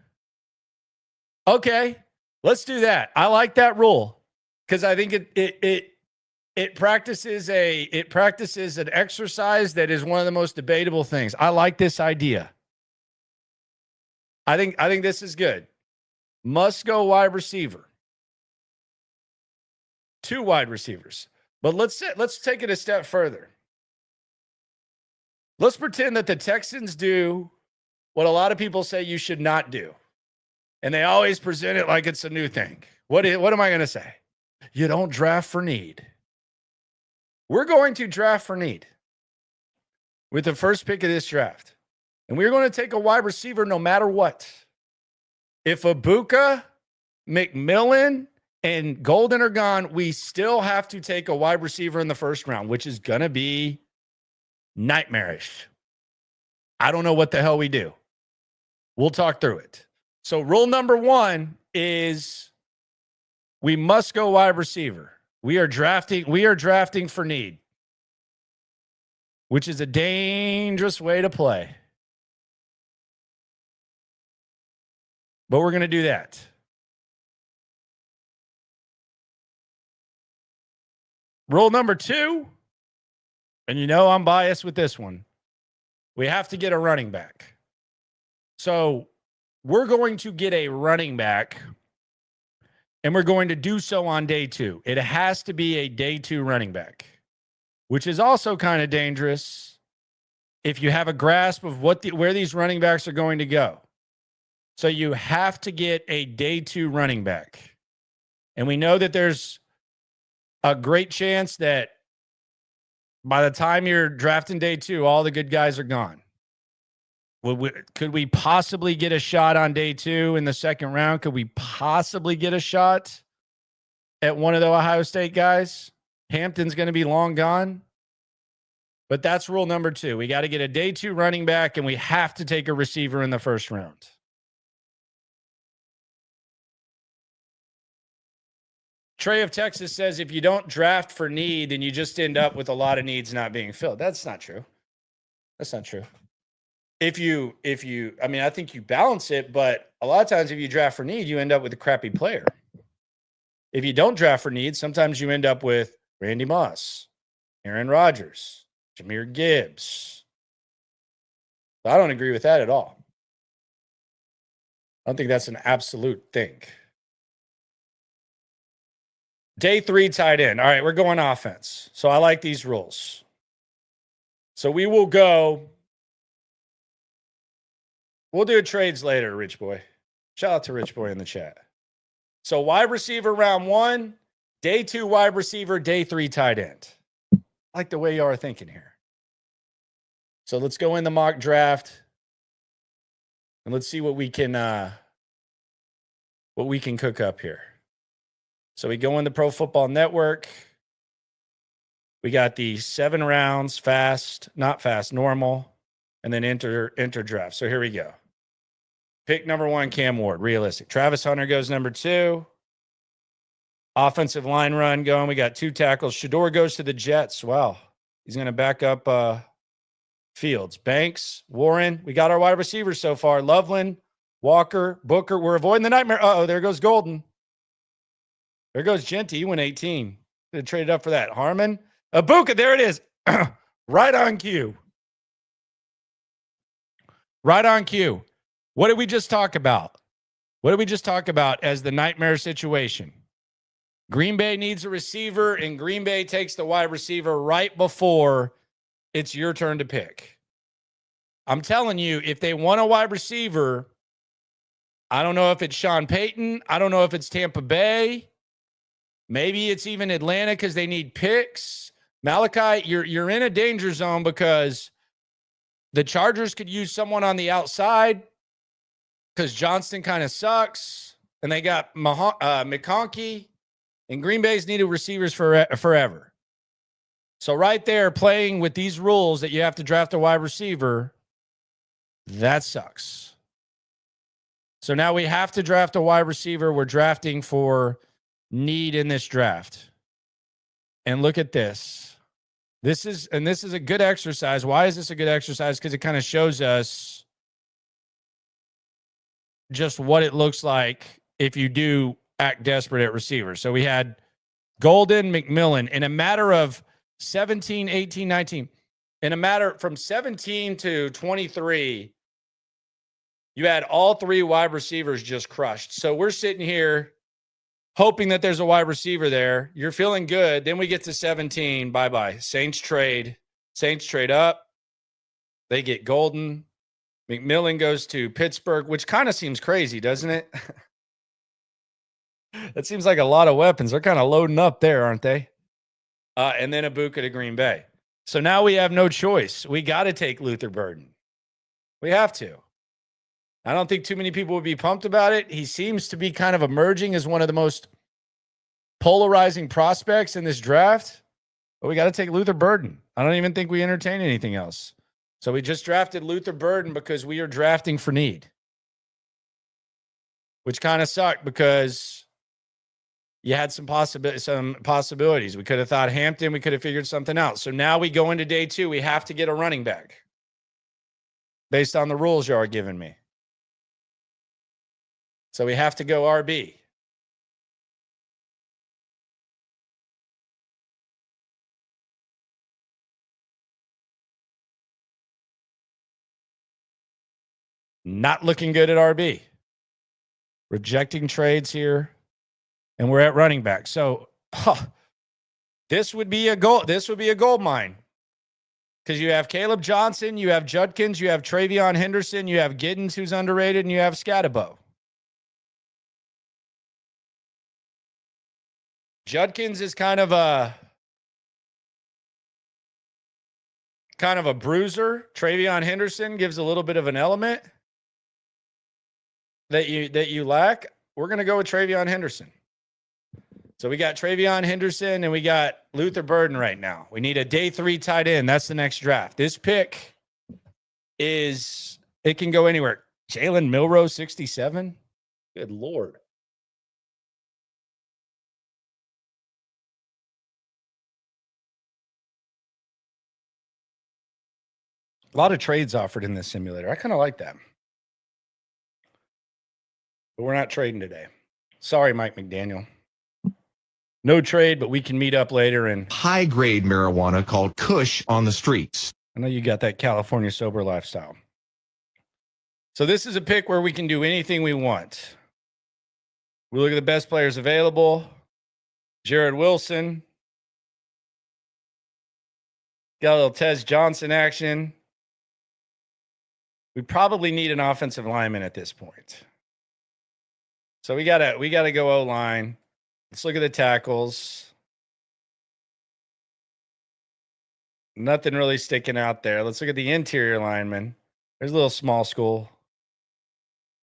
Okay, let's do that. I like that rule because I think it practices an exercise that is one of the most debatable things. I like this idea. I think this is good. Must go wide receiver. 2 wide receivers. But let's take it a step further. Let's pretend that the Texans do what a lot of people say you should not do. And they always present it like it's a new thing. What am I going to say? You don't draft for need. We're going to draft for need with the first pick of this draft. And we're going to take a wide receiver no matter what. If Ibuka, McMillan, and Golden are gone, we still have to take a wide receiver in the first round, which is going to be nightmarish. I don't know what the hell we do. We'll talk through it. So rule number 1 is we must go wide receiver. We are drafting for need, which is a dangerous way to play. But we're going to do that. Rule number 2, and you know I'm biased with this one. We have to get a running back. So we're going to get a running back, and we're going to do so on day 2. It has to be a day 2 running back, which is also kind of dangerous if you have a grasp of where these running backs are going to go. So you have to get a day 2 running back. And we know that there's a great chance that by the time you're drafting day 2, all the good guys are gone. Could we possibly get a shot on day 2 in the second round? Could we possibly get a shot at one of the Ohio State guys? Hampton's going to be long gone. But that's rule number 2. We got to get a day 2 running back, and we have to take a receiver in the first round. Trey of Texas says, if you don't draft for need, then you just end up with a lot of needs not being filled. That's not true. That's not true. I mean, I think you balance it, but a lot of times if you draft for need, you end up with a crappy player. If you don't draft for need, sometimes you end up with Randy Moss, Aaron Rodgers, Jahmyr Gibbs. I don't agree with that at all. I don't think that's an absolute thing. Day 3 tight end. All right, we're going offense. So I like these rules. So we will go. We'll do trades later, Rich Boy. Shout out to Rich Boy in the chat. So wide receiver round 1, day 2 wide receiver, day 3 tight end. I like the way you are thinking here. So let's go in the mock draft and let's see what we can cook up here. So we go in the Pro Football Network. We got the 7 rounds, fast, not fast, normal, and then enter draft. So here we go. Pick number 1, Cam Ward, realistic. Travis Hunter goes number 2. Offensive line run going. We got 2 tackles. Shador goes to the Jets. Wow. He's going to back up Fields. Banks, Warren. We got our wide receivers so far. Loveland, Walker, Booker. We're avoiding the nightmare. Uh-oh, there goes Golden. There goes Genty. He went 18. Could have traded up for that. Harmon. Abuka, there it is. Right on cue. Right on cue. What did we just talk about? What did we just talk about as the nightmare situation? Green Bay needs a receiver, and Green Bay takes the wide receiver right before it's your turn to pick. I'm telling you, if they want a wide receiver, I don't know if it's Sean Payton. I don't know if it's Tampa Bay. Maybe it's even Atlanta because they need picks. Malachi, you're in a danger zone because the Chargers could use someone on the outside because Johnston kind of sucks, and they got McConkey, and Green Bay's needed receivers forever. So right there, playing with these rules that you have to draft a wide receiver, that sucks. So now we have to draft a wide receiver. We're drafting for need in this draft. And look at this. This is a good exercise. Why is this a good exercise? Because it kind of shows us just what it looks like if you do act desperate at receiver. So we had Golden, McMillan in a matter of 17, 18, 19. In a matter from 17 to 23, you had all 3 wide receivers just crushed. So we're sitting here hoping that there's a wide receiver there. You're feeling good. Then we get to 17. Bye-bye. Saints trade up. They get Golden. McMillan goes to Pittsburgh, which kind of seems crazy, doesn't it? That seems like a lot of weapons. They're kind of loading up there, aren't they? And then Abuka to Green Bay. So now we have no choice. We got to take Luther Burden. We have to. I don't think too many people would be pumped about it. He seems to be kind of emerging as one of the most polarizing prospects in this draft. But we got to take Luther Burden. I don't even think we entertain anything else. So we just drafted Luther Burden because we are drafting for need. Which kind of sucked because you had some possibilities. We could have thought Hampton. We could have figured something out. So now we go into day 2. We have to get a running back based on the rules you are giving me. So we have to go RB. Not looking good at RB. Rejecting trades here. And we're at running back. So this would be a goal. This would be a gold mine. Because you have Caleb Johnson, you have Judkins, you have Travion Henderson, you have Giddens, who's underrated, and you have Scatabo. Judkins is kind of a bruiser. Travion Henderson gives a little bit of an element that you lack. We're going to go with Travion Henderson. So we got Travion Henderson and we got Luther Burden right now. We need a day 3 tight end. That's the next draft. This pick it can go anywhere. Jalen Milroe, 67. Good Lord. A lot of trades offered in this simulator. I kind of like that. But we're not trading today. Sorry, Mike McDaniel. No trade, but we can meet up later and high-grade marijuana called Kush on the streets. I know you got that California sober lifestyle. So this is a pick where we can do anything we want. We look at the best players available. Jared Wilson. Got a little Tez Johnson action. We probably need an offensive lineman at this point. So we gotta go O-line. Let's look at the tackles. Nothing really sticking out there. Let's look at the interior linemen. There's a little small school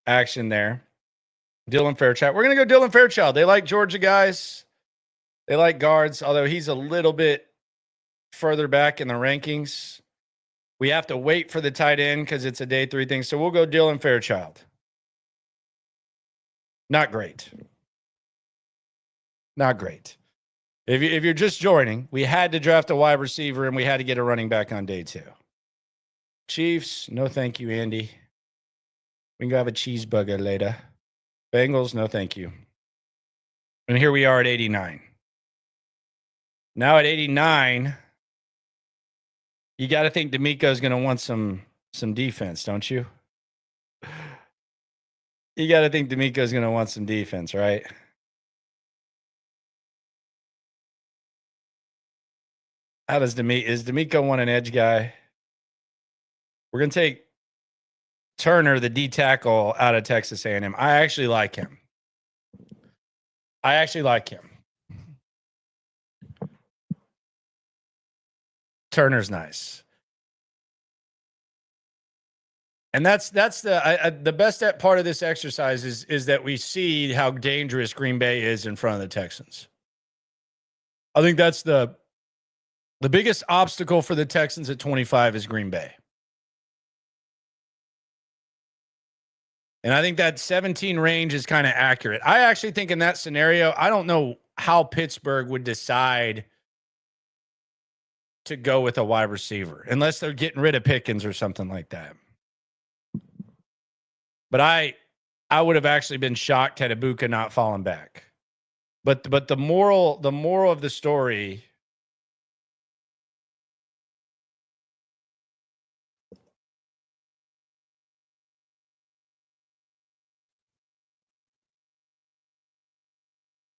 action there. Dylan Fairchild. We're going to go Dylan Fairchild. They like Georgia guys. They like guards, although he's a little bit further back in the rankings. We have to wait for the tight end because it's a day 3 thing. So we'll go Dylan Fairchild. Not great. Not great. If you're just joining, we had to draft a wide receiver and we had to get a running back on day 2. Chiefs, no thank you, Andy. We can go have a cheeseburger later. Bengals, no thank you. And here we are at 89. Now at 89, you got to think D'Amico's going to want some defense, don't you? You got to think D'Amico's going to want some defense, right? How does D'Amico want an edge guy? We're going to take Turner, the D tackle, out of Texas A&M. I actually like him. Turner's nice. And that's the best part of this exercise is that we see how dangerous Green Bay is in front of the Texans. I think that's the biggest obstacle for the Texans at 25 is Green Bay. And I think that 17 range is kind of accurate. I actually think in that scenario, I don't know how Pittsburgh would decide to go with a wide receiver unless they're getting rid of Pickens or something like that. But I would have actually been shocked had Ibuka not fallen back. But the moral of the story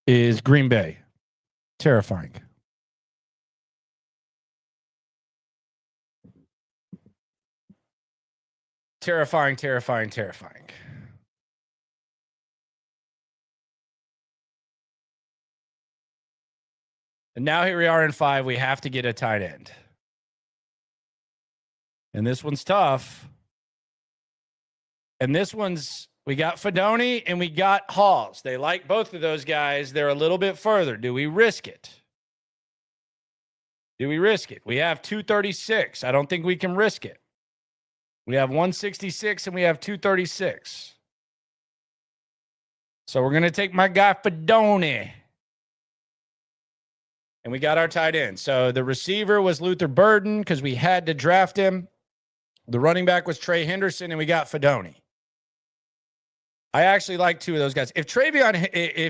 is Green Bay. Terrifying. Terrifying. And now here we are in 5. We have to get a tight end. And this one's tough. And this one's, we got Fedoni and we got Halls. They like both of those guys. They're a little bit further. Do we risk it? We have 236. I don't think we can risk it. We have 166 and we have 236. So we're going to take my guy Fedoni. And we got our tight end. So the receiver was Luther Burden because we had to draft him. The running back was Trey Henderson, and we got Fedoni. I actually like 2 of those guys. If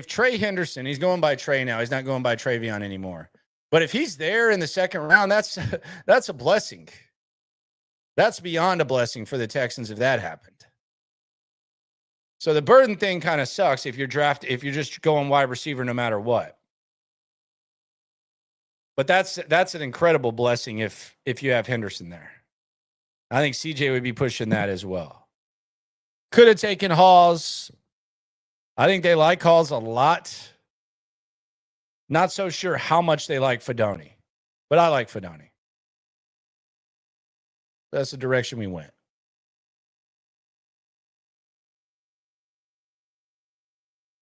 Trey Henderson, he's going by Trey now. He's not going by Travion anymore. But if he's there in the second round, that's a blessing. That's beyond a blessing for the Texans if that happened. So the burden thing kind of sucks if you're just going wide receiver no matter what. But that's an incredible blessing if you have Henderson there. I think CJ would be pushing that as well. Could have taken Halls. I think they like Halls a lot. Not so sure how much they like Fedoni, but I like Fedoni. That's the direction we went.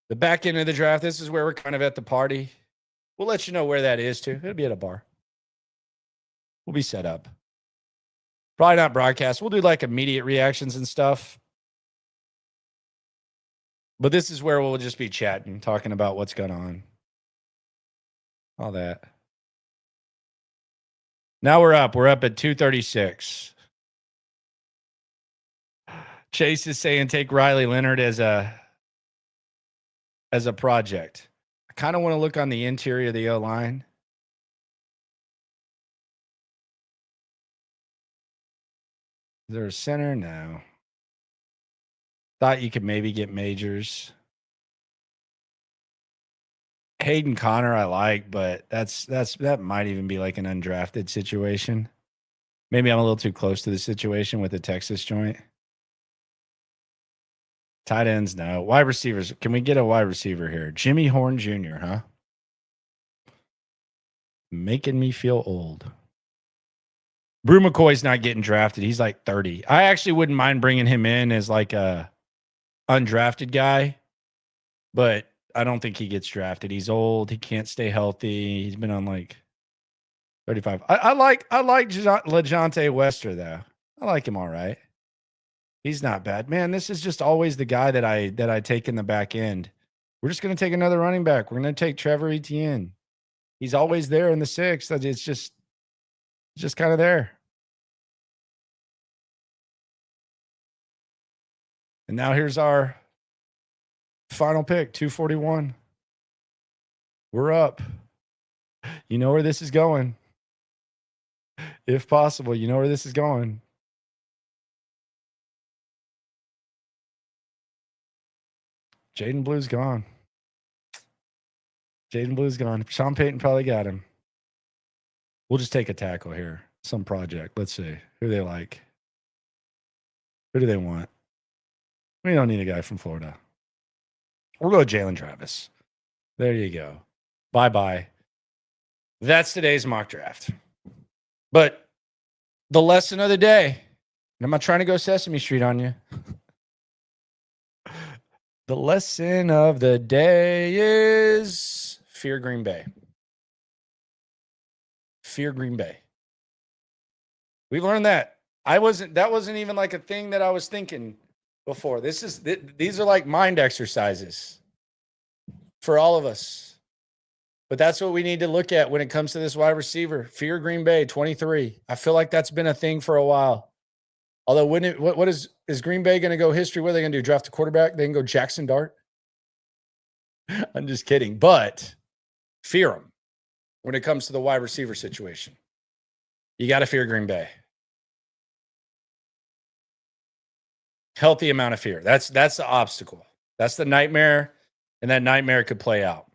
The back end of the draft, this is where we're kind of at the party. We'll let you know where that is, too. It'll be at a bar. We'll be set up. Probably not broadcast. We'll do like immediate reactions and stuff. But this is where we'll just be chatting, talking about what's going on. All that. Now we're up. We're up at 236. Chase is saying take Riley Leonard as a project. I kind of want to look on the interior of the O-line. Is there a center? No. Thought you could maybe get Majors. Hayden Connor I like, but that might even be like an undrafted situation. Maybe I'm a little too close to the situation with the Texas joint. Tight ends, no. Wide receivers. Can we get a wide receiver here? Jimmy Horn Jr., huh? Making me feel old. Brew McCoy's not getting drafted. He's like 30. I actually wouldn't mind bringing him in as like a undrafted guy, but I don't think he gets drafted. He's old. He can't stay healthy. He's been on like 35. I like LeJontay Wester though. I like him all right. He's not bad. Man, this is just always the guy that I take in the back end. We're just going to take another running back. We're going to take Trevor Etienne. He's always there in the sixth. It's just kind of there. And now here's our final pick, 241. We're up. You know where this is going. If possible, you know where this is going. Jaden Blue's gone. Sean Payton probably got him. We'll just take a tackle here. Some project. Let's see. Who they like? Who do they want? We don't need a guy from Florida. We'll go Jalen Travis. There you go. Bye-bye. That's today's mock draft. But the lesson of the day, and I'm not trying to go Sesame Street on you. The lesson of the day is fear Green Bay. Fear Green Bay. We've learned that. That wasn't even like a thing that I was thinking before. These are like mind exercises for all of us. But that's what we need to look at when it comes to this wide receiver. Fear Green Bay, 23. I feel like that's been a thing for a while. Although, what is Green Bay going to go history? What are they going to do? Draft a quarterback? They can go Jackson Dart? I'm just kidding. But fear them when it comes to the wide receiver situation. You got to fear Green Bay. Healthy amount of fear. That's the obstacle. That's the nightmare, and that nightmare could play out.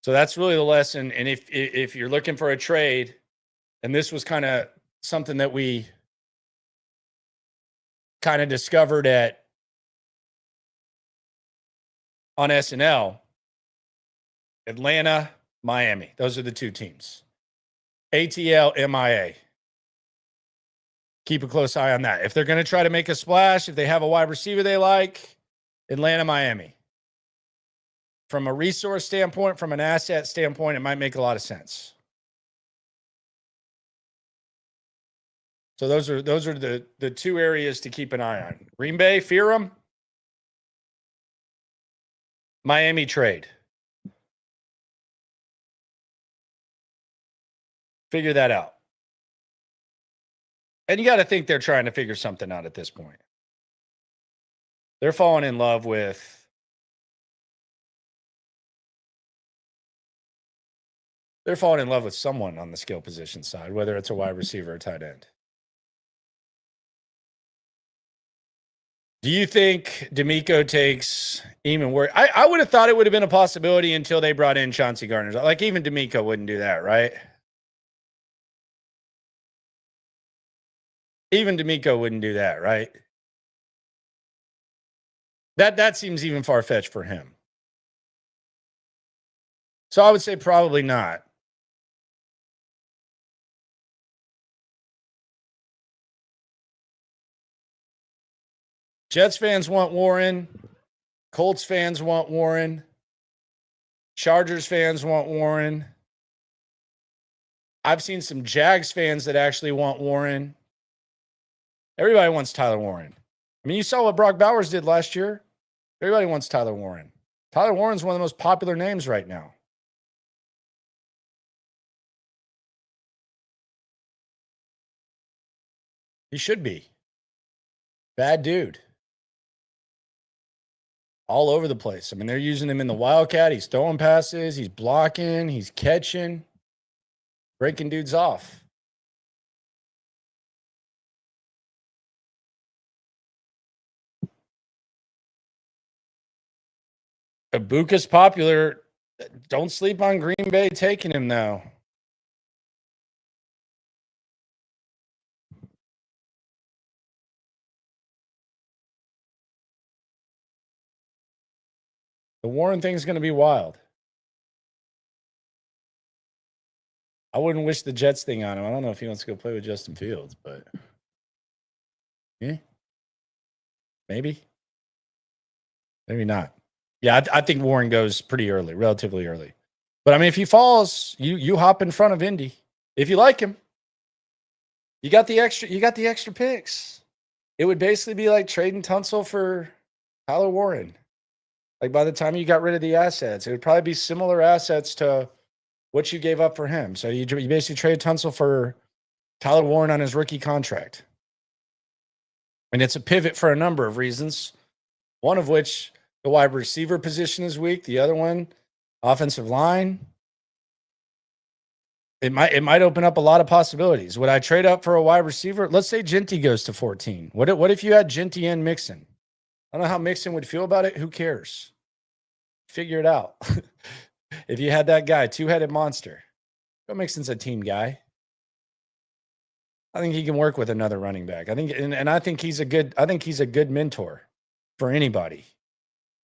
So that's really the lesson. And if you're looking for a trade, and this was kind of something that we kind of discovered on SNL, Atlanta, Miami. Those are the two teams. ATL, MIA. Keep a close eye on that. If they're going to try to make a splash, if they have a wide receiver they like, Atlanta, Miami. From a resource standpoint, from an asset standpoint, it might make a lot of sense. So those are the two areas to keep an eye on. Green Bay, fear them. Miami, trade. Figure that out. And you got to think they're trying to figure something out at this point. They're falling in love with someone on the skill position side, whether it's a wide receiver or tight end. Do you think D'Amico takes Eamon Ward? I would have thought it would have been a possibility until they brought in Chauncey Gardner. Like, even D'Amico wouldn't do that, right? Even D'Amico wouldn't do that, right? That seems even far-fetched for him. So I would say probably not. Jets fans want Warren. Colts fans want Warren. Chargers fans want Warren. I've seen some Jags fans that actually want Warren. Everybody wants Tyler Warren. I mean, you saw what Brock Bowers did last year. Everybody wants Tyler Warren. Tyler Warren's one of the most popular names right now. He should be. Bad dude. All over the place. I mean, they're using him in the Wildcat. He's throwing passes. He's blocking. He's catching. Breaking dudes off. Ibuka's popular. Don't sleep on Green Bay taking him, though. The Warren thing's going to be wild. I wouldn't wish the Jets thing on him. I don't know if he wants to go play with Justin Fields, but yeah, maybe. Maybe not. Yeah, I think Warren goes pretty early, relatively early. But I mean, if he falls, you hop in front of Indy. If you like him, you got the extra picks. It would basically be like trading Tunsil for Tyler Warren. Like, by the time you got rid of the assets, it would probably be similar assets to what you gave up for him. So you basically trade Tunsil for Tyler Warren on his rookie contract. And it's a pivot for a number of reasons. One of which, the wide receiver position is weak. The other one, offensive line. It might open up a lot of possibilities. Would I trade up for a wide receiver? Let's say Ginty goes to 14. What if you had Ginty and Mixon? I don't know how Mixon would feel about it. Who cares? Figure it out. If you had that guy, two-headed monster. Joe Mixon's a team guy. I think he can work with another running back. I think, and I think he's a good mentor for anybody.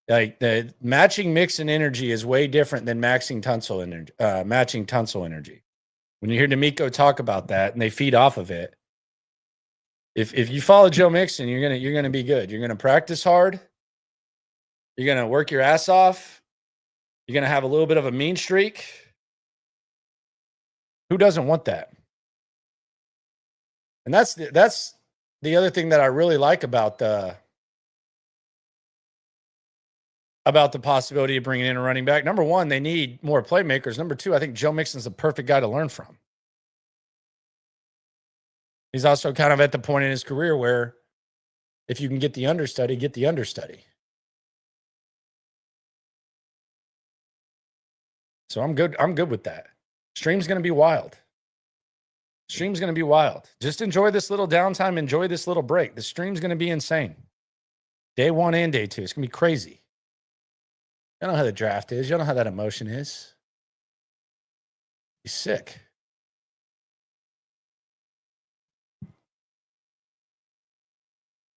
Like, the matching Mixon energy is way different than matching Tunsil energy. When you hear Nico talk about that and they feed off of it, if you follow Joe Mixon, you're gonna be good. You're gonna practice hard. You're gonna work your ass off. You're gonna have a little bit of a mean streak. Who doesn't want that? And that's the other thing that I really like about the possibility of bringing in a running back. Number one, they need more playmakers. Number two, I think Joe Mixon's the perfect guy to learn from. He's also kind of at the point in his career where if you can get the understudy, get the understudy. So I'm good. I'm good with that. Stream's going to be wild. Stream's going to be wild. Just enjoy this little downtime. Enjoy this little break. The stream's going to be insane. Day one and day two. It's going to be crazy. You know how the draft is. You know how that emotion is. He's sick.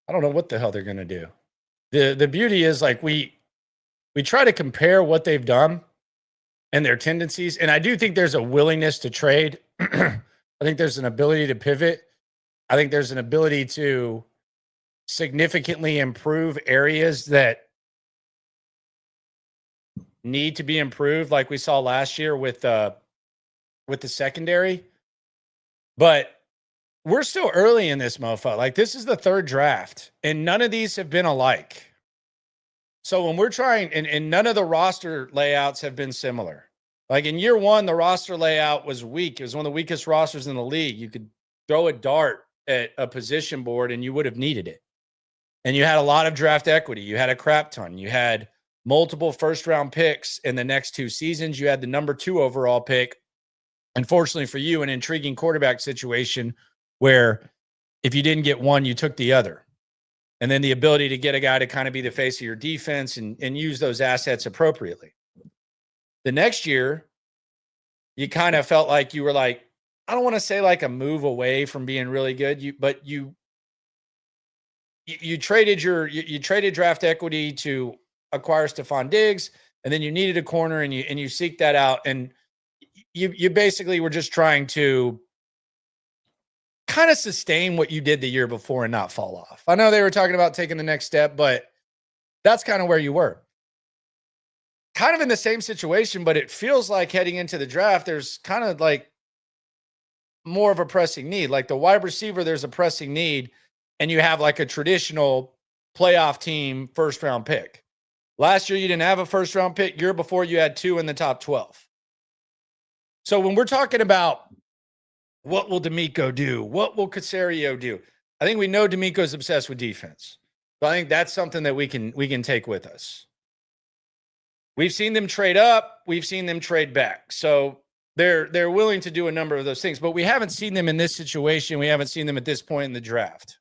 I don't know what the hell they're going to do. The beauty is, like, we try to compare what they've done and their tendencies. And I do think there's a willingness to trade. I think there's an ability to pivot. I think there's an ability to significantly improve areas that need to be improved, like we saw last year with the secondary. But we're still early in this mofo. Like, this is the third draft, and none of these have been alike. So when we're trying, and none of the roster layouts have been similar. Like, in year one, the roster layout was weak. It was one of the weakest rosters in the league. You could throw a dart at a position board and you would have needed it. And you had a lot of draft equity. You had a crap ton. You had multiple first-round picks in the next 2 seasons. You had the number 2 overall pick. Unfortunately for you, an intriguing quarterback situation where if you didn't get one, you took the other. And then the ability to get a guy to kind of be the face of your defense and use those assets appropriately. The next year, you kind of felt like you were like, I don't want to say like a move away from being really good, but you traded you traded draft equity to acquire Stephon Diggs, and then you needed a corner and you seek that out, and you basically were just trying to kind of sustain what you did the year before and not fall off. I know they were talking about taking the next step, but that's kind of where you were. Kind of in the same situation, but it feels like heading into the draft, there's kind of like more of a pressing need. Like the wide receiver, there's a pressing need, and you have like a traditional playoff team first round pick. Last year, you didn't have a first round pick. Year before, you had 2 in the top 12. So when we're talking about what will D'Amico do? What will Caserio do? I think we know D'Amico's obsessed with defense. So I think that's something that we can take with us. We've seen them trade up. We've seen them trade back. So they're willing to do a number of those things, but we haven't seen them in this situation. We haven't seen them at this point in the draft.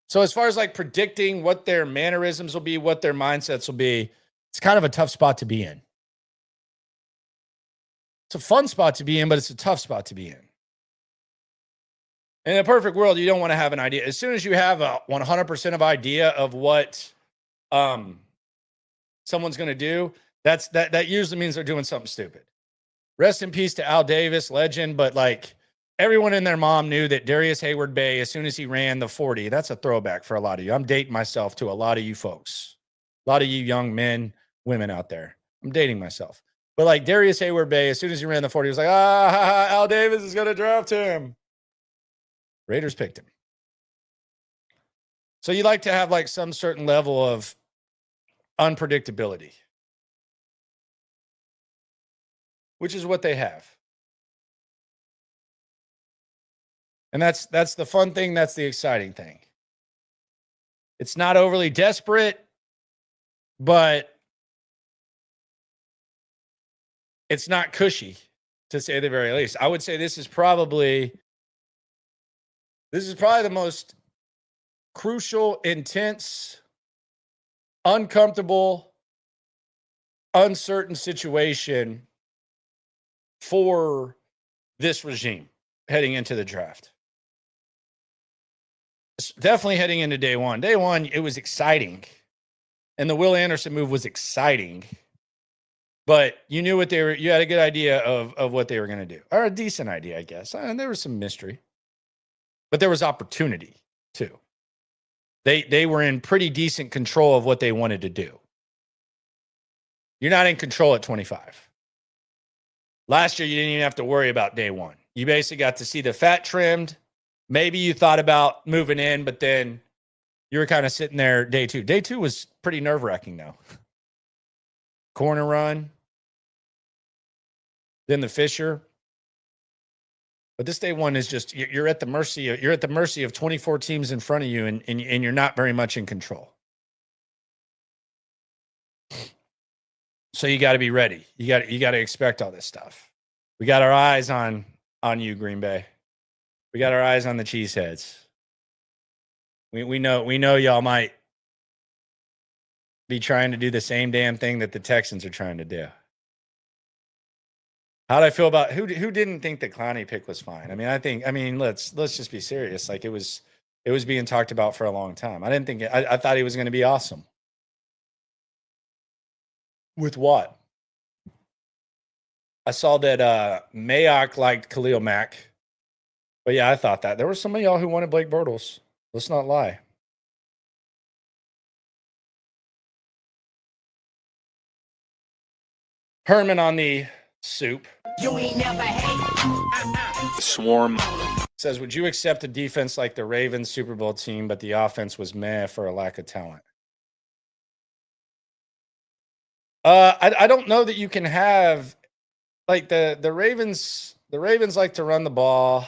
So as far as like predicting what their mannerisms will be, what their mindsets will be, it's kind of a tough spot to be in. It's a fun spot to be in, but it's a tough spot to be in. In a perfect world, you don't want to have an idea. As soon as you have a 100% of idea of what someone's going to do, that usually means they're doing something stupid. Rest in peace to Al Davis, legend, but like everyone and their mom knew that Darius Hayward-Bay, as soon as he ran the 40, that's a throwback for a lot of you. I'm dating myself to a lot of you folks, a lot of you young men, women out there. I'm dating myself. But like Darius Hayward-Bay, as soon as he ran the 40, he was like, Al Davis is going to draft him. Raiders picked him. So you like to have like some certain level of unpredictability, which is what they have. And that's the fun thing. That's the exciting thing. It's not overly desperate, but it's not cushy, to say the very least. I would say this is probably the most crucial, intense, uncomfortable, uncertain situation for this regime heading into the draft. Definitely heading into day one. Day one, it was exciting. And the Will Anderson move was exciting. But you knew what you had a good idea of what they were going to do. Or a decent idea, I guess. And there was some mystery. But there was opportunity, too. They were in pretty decent control of what they wanted to do. You're not in control at 25. Last year, you didn't even have to worry about day one. You basically got to see the fat trimmed. Maybe you thought about moving in, but then you were kind of sitting there day two. Day two was pretty nerve-wracking, though. Corner run. Then the Fisher. But this day one is just you're at the mercy of 24 teams in front of you, and you're not very much in control. So you got to be ready. You got to expect all this stuff. We got our eyes on you, Green Bay. We got our eyes on the Cheeseheads. We know y'all might be trying to do the same damn thing that the Texans are trying to do. How do I feel about who didn't think the Clowney pick was fine? I mean, let's just be serious. Like it was being talked about for a long time. I thought he was going to be awesome. With what? I saw that Mayock liked Khalil Mack. But yeah, I thought that. There were some of y'all who wanted Blake Bortles. Let's not lie. Herman on the soup. You ain't never hate. Swarm. Says, would you accept a defense like the Ravens Super Bowl team, but the offense was meh for a lack of talent? I don't know that you can have like the Ravens. The Ravens like to run the ball.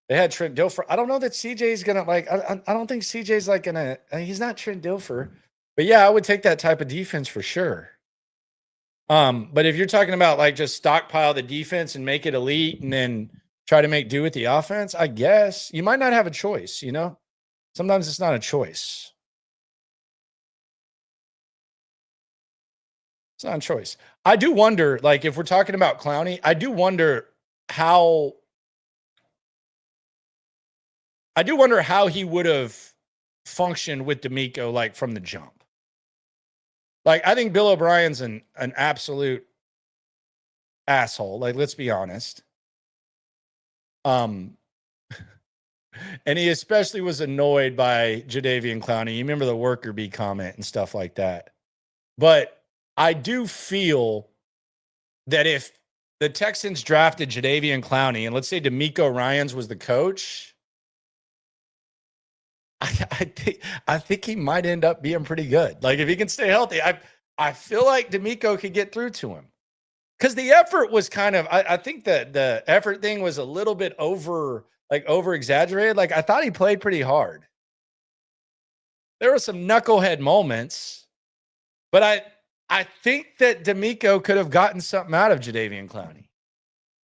They had Trent Dilfer. I don't know that CJ's gonna like. I don't think CJ's like gonna. He's not Trent Dilfer, but yeah, I would take that type of defense for sure. But if you're talking about like just stockpile the defense and make it elite, and then try to make do with the offense? I guess. You might not have a choice, you know? Sometimes it's not a choice. It's not a choice. I do wonder, like, if we're talking about Clowney, I do wonder how he would have functioned with D'Amico, like, from the jump. Like, I think Bill O'Brien's an absolute asshole. Like, let's be honest. And he especially was annoyed by Jadeveon Clowney. You remember the worker bee comment and stuff like that. But I do feel that if the Texans drafted Jadeveon Clowney, and let's say D'Amico Ryans was the coach, I think he might end up being pretty good. Like, if he can stay healthy, I feel like D'Amico could get through to him. Because the effort was kind of, I think that the effort thing was a little bit over exaggerated. Like, I thought he played pretty hard. There were some knucklehead moments, but I think that D'Amico could have gotten something out of Jadeveon Clowney.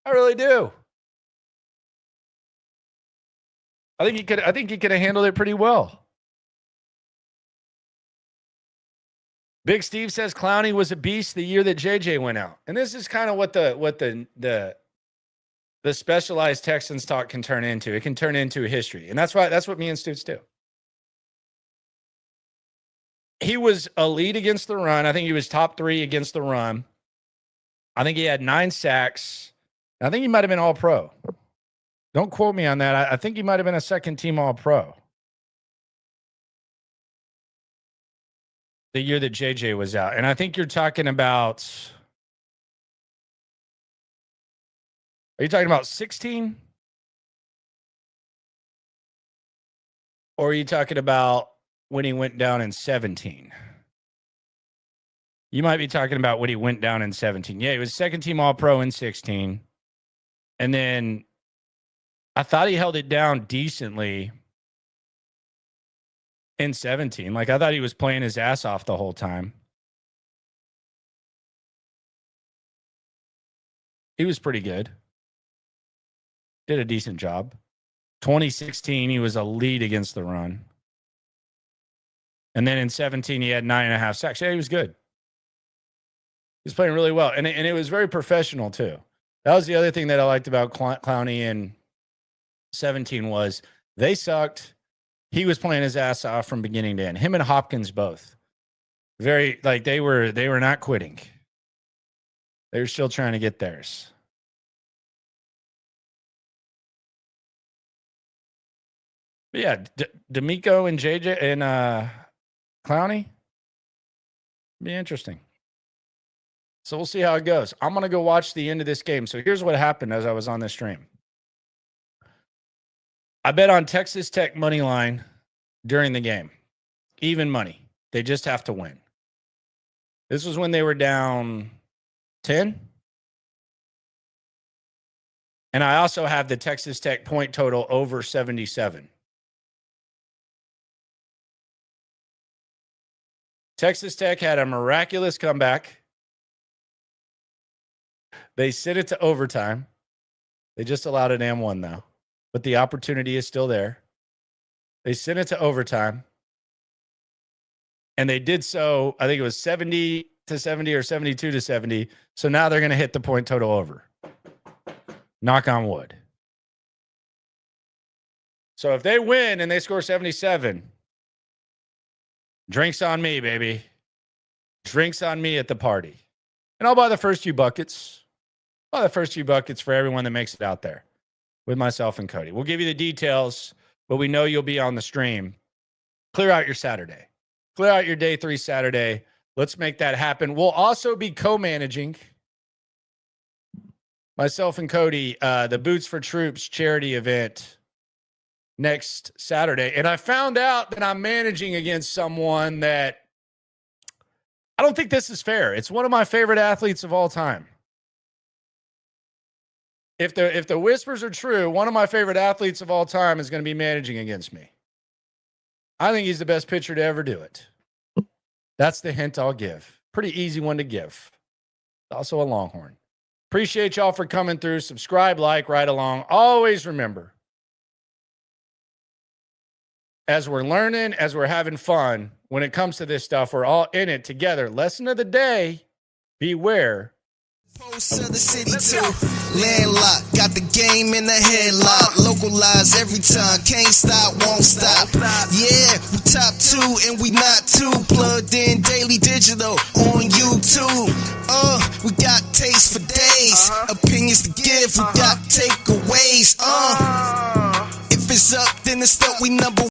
I really do. I think he could have handled it pretty well. Big Steve says Clowney was a beast the year that JJ went out. And this is kind of what the specialized Texans talk can turn into. It can turn into a history. And that's what me and Stoots do. He was elite against the run. I think he was top 3 against the run. I think he had 9 sacks. I think he might have been all-pro. Don't quote me on that. I think he might have been a second-team all-pro. The year that JJ was out. And I think you're talking about, are you talking about 16? Or are you talking about when he went down in 17? You might be talking about when he went down in 17. Yeah, he was second team all-pro in 16. And then I thought he held it down decently in 17. Like, I thought he was playing his ass off the whole time. He was pretty good. Did a decent job. 2016, he was a lead against the run. And then in 17, he had 9.5 sacks. Yeah, he was good. He was playing really well. And it was very professional, too. That was the other thing that I liked about Clowney in 17 was they sucked. He was playing his ass off from beginning to end. Him and Hopkins both. Very, like, they were not quitting. They were still trying to get theirs. But yeah, D'Amico and JJ and Clowney. Be interesting. So we'll see how it goes. I'm going to go watch the end of this game. So here's what happened as I was on this stream. I bet on Texas Tech money line during the game. Even money. They just have to win. This was when they were down 10. And I also have the Texas Tech point total over 77. Texas Tech had a miraculous comeback. They sent it to overtime. They just allowed an M1 though. But the opportunity is still there. They sent it to overtime. And they did so, I think it was 70-70 or 72-70. So now they're going to hit the point total over. Knock on wood. So if they win and they score 77, drinks on me, baby. Drinks on me at the party. And I'll buy the first few buckets. Buy the first few buckets for everyone that makes it out there with myself and Cody. We'll give you the details, but we know you'll be on the stream. Clear out your Saturday. Clear out your day 3 Saturday. Let's make that happen. We'll also be co-managing, myself and Cody, the Boots for Troops charity event next Saturday. And I found out that I'm managing against someone that I don't think this is fair. It's one of my favorite athletes of all time. If the whispers are true, one of my favorite athletes of all time is going to be managing against me. I think he's the best pitcher to ever do it. That's the hint I'll give. Pretty easy one to give. Also a Longhorn. Appreciate y'all for coming through. Subscribe, like, right along. Always remember, as we're learning, as we're having fun, when it comes to this stuff, we're all in it together. Lesson of the day, beware. Post of the city too. Landlocked, got the game in the headlock. Localized every time, can't stop, won't stop. Yeah, we top 2 and we not too. Plugged in daily digital on YouTube. We got taste for days. Opinions to give, we got takeaways. If it's up, then it's up, we number